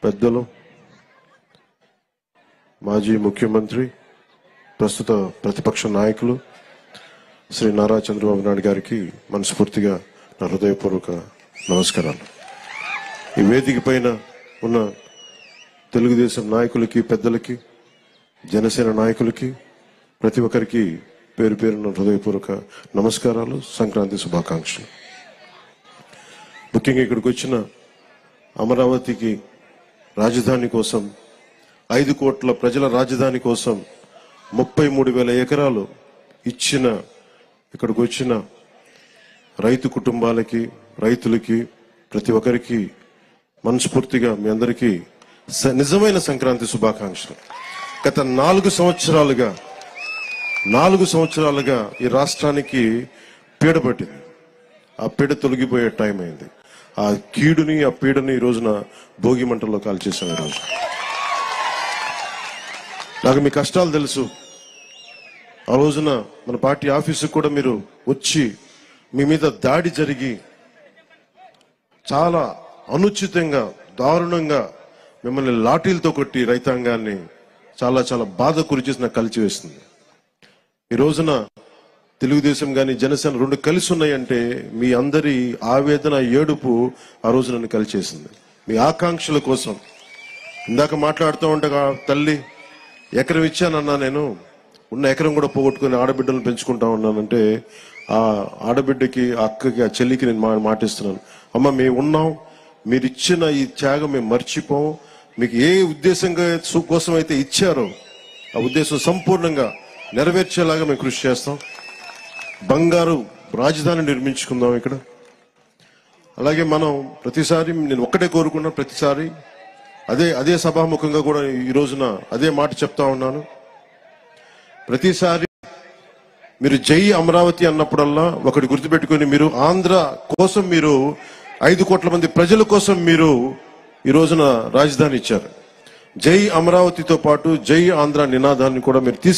పెద్దలు, మాజీ ముఖ్యమంత్రి, ప్రస్తుత ప్రతిపక్ష నాయకులు శ్రీ నారా చంద్రబాబు నాయుడు గారికి మనస్ఫూర్తిగా నా హృదయపూర్వక నమస్కారాలు. ఈ వేదిక పైన ఉన్న తెలుగుదేశం నాయకులకి, పెద్దలకి, జనసేన నాయకులకి, ప్రతి ఒక్కరికి పేరు పేరున హృదయపూర్వక నమస్కారాలు, సంక్రాంతి శుభాకాంక్షలు. ముఖ్యంగా ఇక్కడికి వచ్చిన అమరావతికి రాజధాని కోసం, 5 కోట్ల ప్రజల రాజధాని కోసం 33,000 ఎకరాలు ఇచ్చిన ఇక్కడికి వచ్చిన రైతు కుటుంబాలకి, రైతులకి, ప్రతి ఒక్కరికి మనస్ఫూర్తిగా మీ అందరికీ నిజమైన సంక్రాంతి శుభాకాంక్షలు. గత 4 సంవత్సరాలుగా ఈ రాష్ట్రానికి పీడ పట్టింది. ఆ పీడ తొలగిపోయే టైం అయింది. ఆ కీడుని, ఆ పీడని ఈ రోజున భోగి మంటల్లో కాల్చేసాం. ఈరోజు నాకు మీ కష్టాలు తెలుసు. ఆ రోజున మన పార్టీ ఆఫీసుకు కూడా మీరు వచ్చి మీ మీద దాడి జరిగి చాలా అనుచితంగా, దారుణంగా మిమ్మల్ని లాఠీలతో కొట్టి రైతాంగాన్ని చాలా చాలా బాధ గురిచేసి నాకు కలిచివేస్తుంది. ఈ రోజున తెలుగుదేశం కానీ జనసేన 2 కలిసి ఉన్నాయంటే మీ అందరి ఆవేదన, ఏడుపు ఆ రోజు నన్ను కలిచేసింది. మీ ఆకాంక్షల కోసం ఇందాక మాట్లాడుతూ ఉండగా, తల్లి ఎకరం ఇచ్చానన్నా, నేను ఉన్న ఎకరం కూడా పోగొట్టుకుని ఆడబిడ్డలను పెంచుకుంటా ఉన్నానంటే ఆ ఆడబిడ్డకి, ఆ అక్కకి, ఆ చెల్లికి నేను మాటిస్తున్నాను. అమ్మ, మేము ఉన్నాం, మీరు ఇచ్చిన ఈ త్యాగం మేము మర్చిపోం. మీకు ఏ ఉద్దేశంగా కోసం అయితే ఇచ్చారో ఆ ఉద్దేశం సంపూర్ణంగా నెరవేర్చేలాగా మేము కృషి చేస్తాం. బంగారు రాజధాని నిర్మించుకుందాం ఇక్కడ. అలాగే మనం ప్రతిసారి, నేను ఒక్కటే కోరుకున్నా, ప్రతిసారి అదే సభాముఖంగా కూడా ఈ రోజున అదే మాట చెప్తా ఉన్నాను. ప్రతిసారి మీరు జై అమరావతి అన్నప్పుడల్లా ఒకటి గుర్తుపెట్టుకొని, మీరు ఆంధ్ర కోసం, మీరు 5 కోట్ల మంది ప్రజల కోసం మీరు ఈ రోజున రాజధాని ఇచ్చారు. జై అమరావతితో పాటు జై ఆంధ్ర నినాదాన్ని కూడా మీరు